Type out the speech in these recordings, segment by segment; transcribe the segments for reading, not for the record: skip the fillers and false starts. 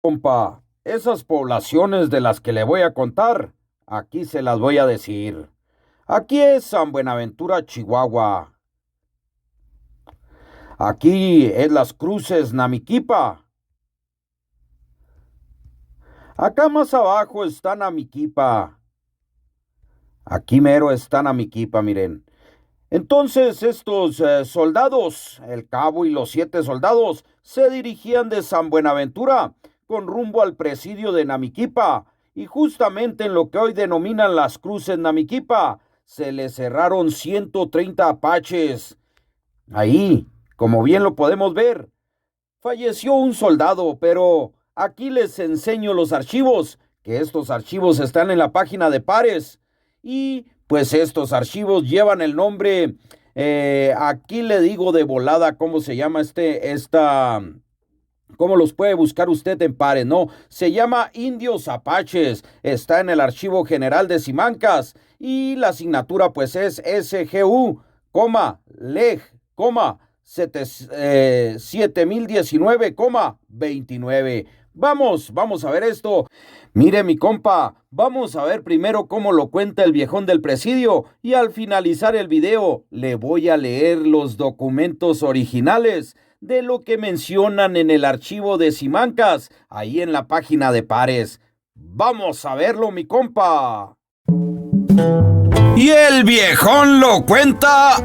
Compa, esas poblaciones de las que le voy a contar, aquí se las voy a decir. Aquí es San Buenaventura, Chihuahua. Aquí es Las Cruces, Namiquipa. Acá más abajo está Namiquipa. Aquí mero está Namiquipa, miren. Entonces estos soldados, el cabo y los 7 soldados, se dirigían de San Buenaventura con rumbo al presidio de Namiquipa, y justamente en lo que hoy denominan Las Cruces Namiquipa, se les cerraron 130 apaches. Ahí, como bien lo podemos ver, falleció un soldado, pero aquí les enseño los archivos, que estos archivos están en la página de Pares, y pues estos archivos llevan el nombre, aquí le digo de volada cómo se llama cómo los puede buscar usted en Pares, ¿no? Se llama Indios Apaches, está en el Archivo General de Simancas, y la asignatura pues es SGU, leg, 7019,29. Vamos a ver esto. Mire, mi compa, vamos a ver primero cómo lo cuenta el viejón del presidio, y al finalizar el video le voy a leer los documentos originales de lo que mencionan en el archivo de Simancas, ahí en la página de Pares. Vamos a verlo, mi compa. Y el viejón lo cuenta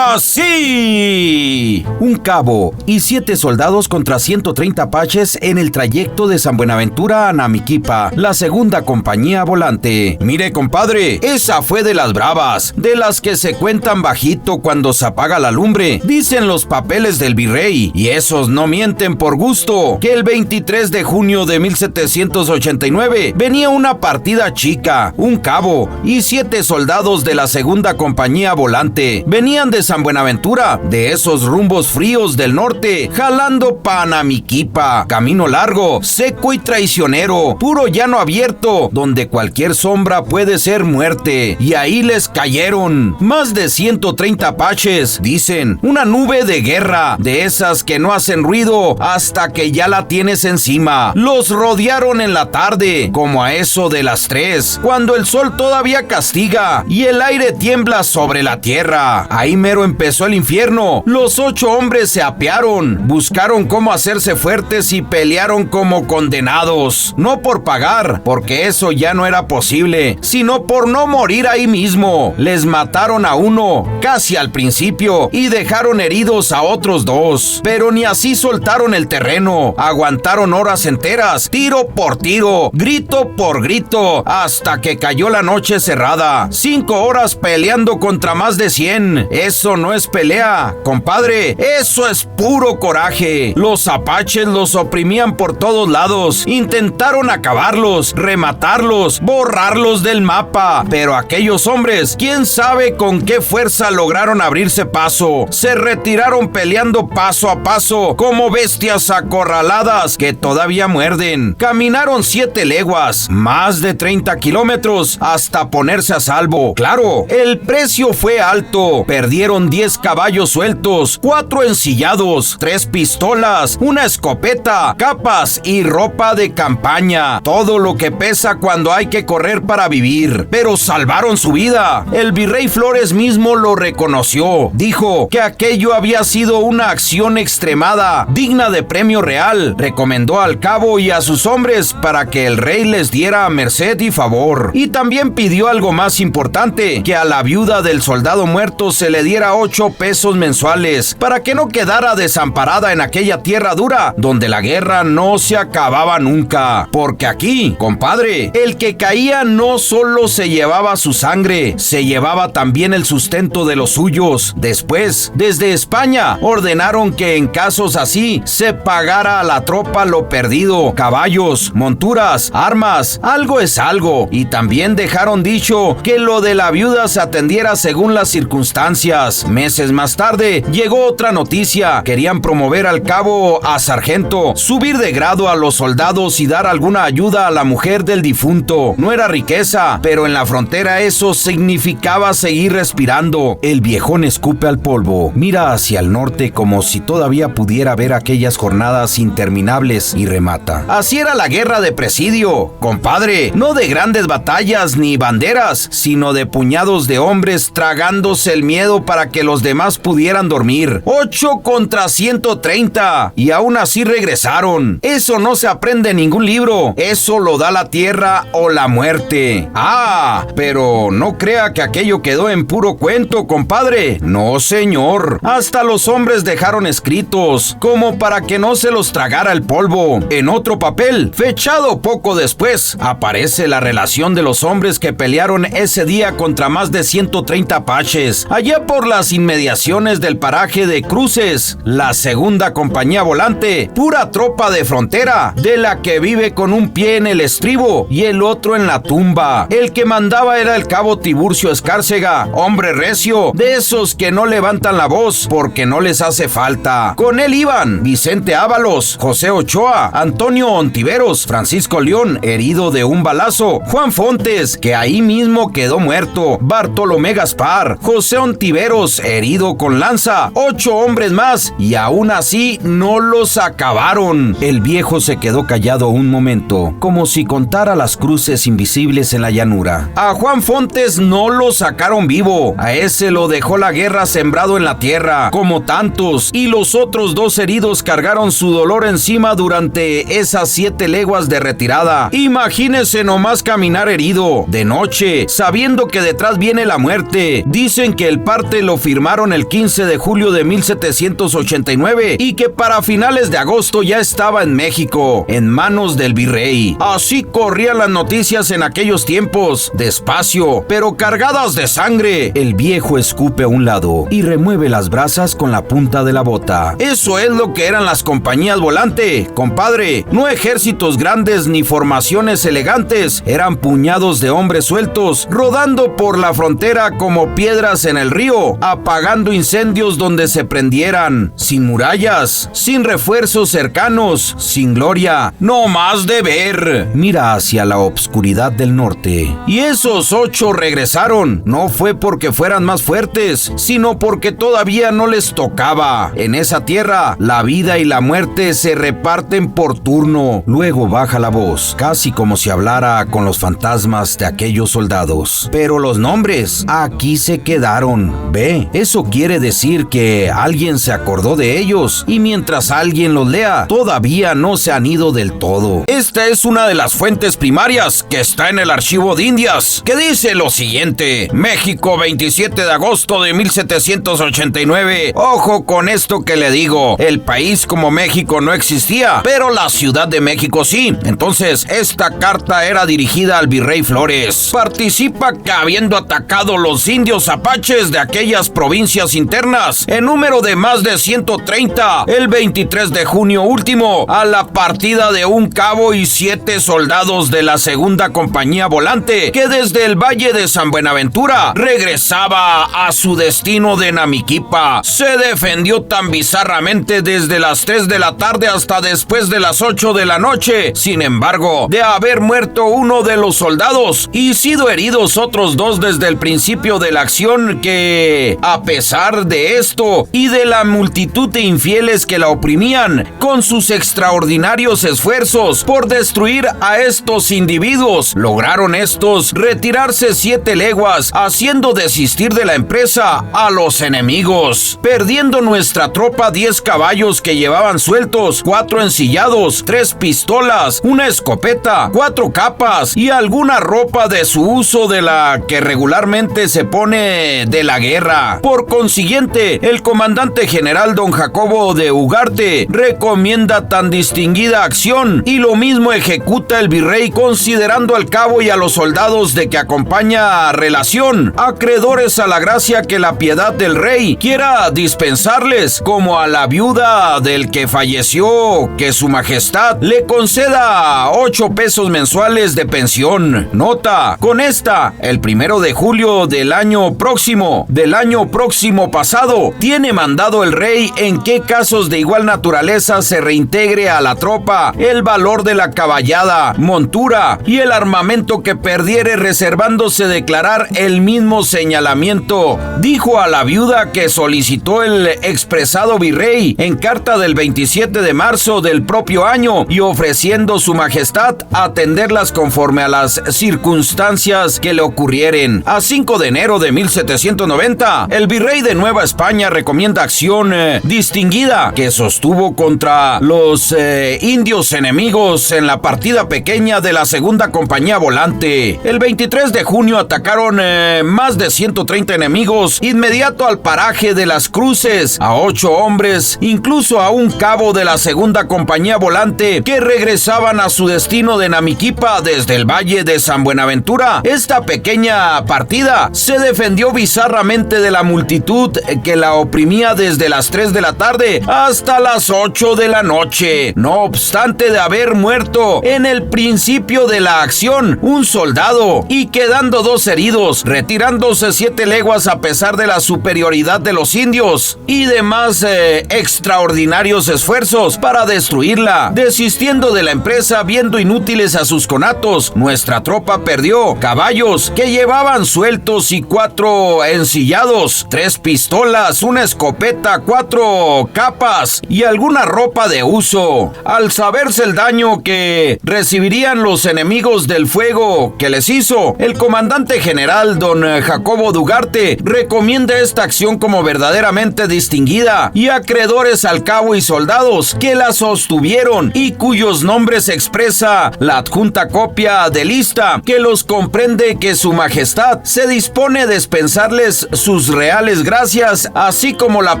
así. Un cabo y 7 soldados contra 130 apaches en el trayecto de San Buenaventura a Namiquipa, la segunda compañía volante. Mire, compadre, esa fue de las bravas, de las que se cuentan bajito cuando se apaga la lumbre, dicen los papeles del virrey, y esos no mienten por gusto, que el 23 de junio de 1789 venía una partida chica, un cabo y 7 soldados de la segunda compañía volante. Venían de San Buenaventura, de esos rumbos fríos del norte, jalando pa' Namiquipa, camino largo, seco y traicionero, puro llano abierto, donde cualquier sombra puede ser muerte. Y ahí les cayeron más de 130 apaches, dicen, una nube de guerra, de esas que no hacen ruido hasta que ya la tienes encima. Los rodearon en la tarde, como a eso de las 3, cuando el sol todavía castiga y el aire tiembla sobre la tierra. Ahí mero empezó el infierno. Los 8 hombres se apearon, buscaron cómo hacerse fuertes y pelearon como condenados. No por pagar, porque eso ya no era posible, sino por no morir ahí mismo. Les mataron a uno, casi al principio, y dejaron heridos a otros 2. Pero ni así soltaron el terreno. Aguantaron horas enteras, tiro por tiro, grito por grito, hasta que cayó la noche cerrada. 5 horas peleando contra más de 100. Eso no es pelea, compadre. Eso es puro coraje. Los apaches los oprimían por todos lados. Intentaron acabarlos, rematarlos, borrarlos del mapa. Pero aquellos hombres, quién sabe con qué fuerza lograron abrirse paso. Se retiraron peleando paso a paso, como bestias acorraladas que todavía muerden. Caminaron 7 leguas, más de 30 kilómetros, hasta ponerse a salvo. Claro, el precio fue alto. Perdieron 10 caballos sueltos, 4 ensillados, 3 pistolas, una escopeta, capas y ropa de campaña. Todo lo que pesa cuando hay que correr para vivir. Pero salvaron su vida. El virrey Flores mismo lo reconoció. Dijo que aquello había sido una acción extremada, digna de premio real. Recomendó al cabo y a sus hombres para que el rey les diera merced y favor. Y también pidió algo más importante, que a la viuda del soldado muerto se le diera 8 pesos mensuales, para que no quedara desamparada en aquella tierra dura, donde la guerra no se acababa nunca. Porque aquí, compadre, el que caía no solo se llevaba su sangre, se llevaba también el sustento de los suyos. Después, desde España, ordenaron que en casos así se pagara a la tropa lo perdido: caballos, monturas, armas, algo es algo. Y también dejaron dicho que lo de la viuda se atendiera según las circunstancias. Meses más tarde, llegó otra noticia. Querían promover al cabo a sargento, subir de grado a los soldados y dar alguna ayuda a la mujer del difunto. No era riqueza, pero en la frontera eso significaba seguir respirando. El viejón escupe al polvo, mira hacia el norte como si todavía pudiera ver aquellas jornadas interminables y remata. Así era la guerra de Presidio, compadre, no de grandes batallas ni banderas, sino de puñados de hombres tragándose el miedo para que los demás pudieran dormir. 8 contra 130, y aún así regresaron. Eso no se aprende en ningún libro, eso lo da la tierra o la muerte. Ah, pero no crea que aquello quedó en puro cuento, compadre. No, señor. Hasta los hombres dejaron escritos, como para que no se los tragara el polvo. En otro papel, fechado poco después, aparece la relación de los hombres que pelearon ese día contra más de 130 apaches, allá por las inmediaciones del paraje de Cruces, la segunda compañía volante, pura tropa de frontera, de la que vive con un pie en el estribo y el otro en la tumba. El que mandaba era el cabo Tiburcio Escárcega, hombre recio, de esos que no levantan la voz porque no les hace falta. Con él iban Vicente Ábalos, José Ochoa, Antonio Ontiveros, Francisco León, herido de un balazo, Juan Fontes, que ahí mismo quedó muerto, Bartolomé Gaspar, José Ontiveros, herido con lanza, 8 hombres más, y aún así no los acabaron. El viejo se quedó callado un momento, como si contara las cruces invisibles en la llanura. A Juan Fontes no lo sacaron vivo, a ese lo dejó la guerra sembrado en la tierra, como tantos, y los otros 2 heridos cargaron su dolor encima durante esas 7 leguas de retirada. Imagínese nomás caminar herido, de noche, sabiendo que detrás viene la muerte. Dicen que el parte lo firmaron el 15 de julio de 1789 y que para finales de agosto ya estaba en México, en manos del virrey. Así corrían las noticias en aquellos tiempos, despacio, pero cargadas de sangre. El viejo escupe a un lado y remueve las brasas con la punta de la bota. Eso es lo que eran las compañías volante, compadre. No ejércitos grandes ni formaciones elegantes, eran puñados de hombres sueltos, rodando por la frontera como piedras en el río, apagando incendios donde se prendieran, sin murallas, sin refuerzos cercanos, sin gloria, no más de ver. Mira hacia la obscuridad del norte. Y esos 8 regresaron. No fue porque fueran más fuertes, sino porque todavía no les tocaba. En esa tierra, la vida y la muerte se reparten por turno. Luego baja la voz, casi como si hablara con los fantasmas de aquellos soldados. Pero los nombres aquí se quedaron. Ve, eso quiere decir que alguien se acordó de ellos, y mientras alguien los lea, todavía no se han ido del todo. Esta es una de las fuentes primarias que está en el archivo de Indias, que dice lo siguiente: México, 27 de agosto de 1789. Ojo con esto que le digo, el país como México no existía, pero la Ciudad de México sí. Entonces, esta carta era dirigida al virrey Flores. Participa que habiendo atacado los indios apaches de aquellas provincias internas, en número de más de 130, el 23 de junio último, a la partida de un cabo y 7 soldados de la segunda compañía volante, que desde el Valle de San Buenaventura regresaba a su destino de Namiquipa. Se defendió tan bizarramente desde las 3 de la tarde hasta después de las 8 de la noche. Sin embargo, de haber muerto uno de los soldados y sido heridos otros 2 desde el principio de la acción, que, a pesar de esto y de la multitud de infieles que la oprimían, con sus extraordinarios esfuerzos por destruir a estos individuos, lograron estos retirarse 7 leguas, haciendo desistir de la empresa a los enemigos, perdiendo nuestra tropa 10 caballos que llevaban sueltos, 4 ensillados, 3 pistolas, una escopeta, 4 capas y alguna ropa de su uso de la que regularmente se pone de la guerra. Por consiguiente, el comandante general don Jacobo de Ugarte recomienda tan distinguida acción, y lo mismo ejecuta el virrey, considerando al cabo y a los soldados de que acompaña a relación, acreedores a la gracia que la piedad del rey quiera dispensarles, como a la viuda del que falleció, que su majestad le conceda 8 pesos mensuales de pensión. Nota: con esta, el 1 de julio del año próximo pasado, tiene mandado el rey en qué casos de igual naturaleza se reintegre a la tropa el valor de la caballada, montura y el armamento que perdiere, reservándose declarar el mismo señalamiento. Dijo a la viuda que solicitó el expresado virrey en carta del 27 de marzo del propio año y ofreciendo su majestad atenderlas conforme a las circunstancias que le ocurrieren. A 5 de enero de 1790, el virrey de Nueva España recomienda acción distinguida que sostuvo contra los indios enemigos en la partida pequeña de la segunda compañía volante. El 23 de junio atacaron más de 130 enemigos inmediato al paraje de Las Cruces, a 8 hombres, incluso a un cabo de la segunda compañía volante que regresaban a su destino de Namiquipa desde el valle de San Buenaventura. Esta pequeña partida se defendió bizarramente de la multitud que la oprimía desde las 3 de la tarde hasta las 8 de la noche. No obstante de haber muerto en el principio de la acción un soldado y quedando 2 heridos, retirándose 7 leguas a pesar de la superioridad de los indios y demás extraordinarios esfuerzos para destruirla. Desistiendo de la empresa, viendo inútiles a sus conatos, nuestra tropa perdió caballos que llevaban sueltos y 4 ensillados, 3 pistolas, una escopeta, 4 capas y alguna ropa de uso. Al saberse el daño que recibirían los enemigos del fuego que les hizo, el comandante general don Jacobo Dugarte recomienda esta acción como verdaderamente distinguida y acreedores al cabo y soldados que la sostuvieron y cuyos nombres expresa la adjunta copia de lista que los comprende, que su majestad se dispone a dispensarles sus reales gracias, así como la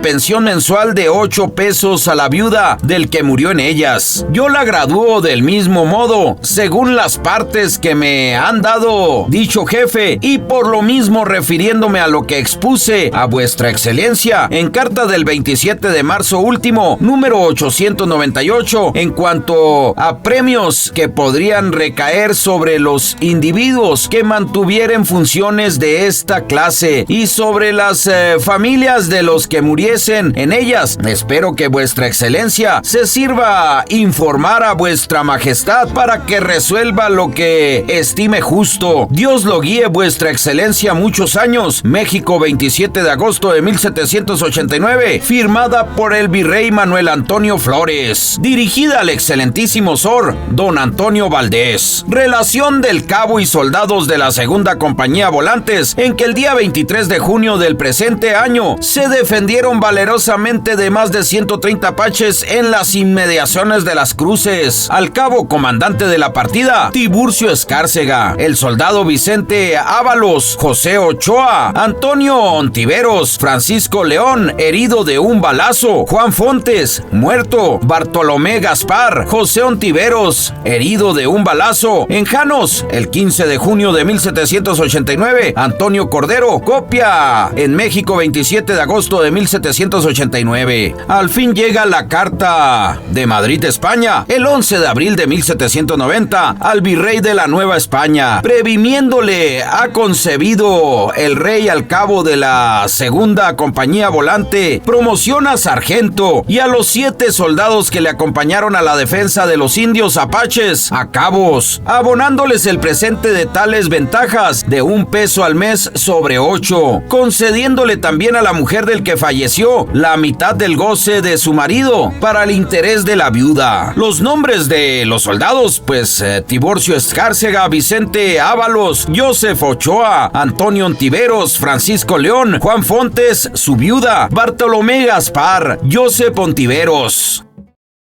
pensión mensual de 8 pesos a la viuda del que murió en ellas. Yo la gradúo del mismo modo, según las partes que me han dado dicho jefe, y por lo mismo refiriéndome a lo que expuse a vuestra excelencia en carta del 27 de marzo último, número 898, en cuanto a premios que podrían recaer sobre los individuos que mantuvieren funciones de esta clase y sobre las familias de los que muriesen en ellas. Espero que vuestra excelencia se sirva informar a vuestra majestad para que resuelva lo que estime justo. Dios lo guíe vuestra excelencia muchos años. México, 27 de agosto de 1789, firmada por el virrey Manuel Antonio Flores, dirigida al excelentísimo Sor don Antonio Valdés. Relación del cabo y soldados de la segunda compañía volantes, en que el día 23 de junio del presente año se defendieron valerosamente de más de 130 apaches en las inmediaciones de Las Cruces. Al cabo comandante de la partida, Tiburcio Escárcega, el soldado Vicente Ábalos, José Ochoa, Antonio Ontiveros, Francisco León, herido de un balazo, Juan Fontes, muerto, Bartolomé Gaspar, José Ontiveros, herido de un balazo, en Janos, el 15 de junio de 1789, Antonio Cordero, copia en México, 27 de agosto de 1789. Al fin llega la carta de Madrid, España, el 11 de abril de 1790, al virrey de la Nueva España, previniéndole ha concebido el rey al cabo de la segunda compañía volante promoción a sargento y a los 7 soldados que le acompañaron a la defensa de los indios apaches a cabos, abonándoles el presente de tales ventajas de 1 peso al mes sobre 8, concediéndole también a la mujer del que falleció la mitad del goce de su marido para el interés de la viuda. Los nombres de los soldados, pues Tiburcio Escárcega, Vicente Ábalos, Joseph Ochoa, Antonio Ontiveros, Francisco León, Juan Fontes, su viuda, Bartolomé Gaspar, Joseph Ontiveros.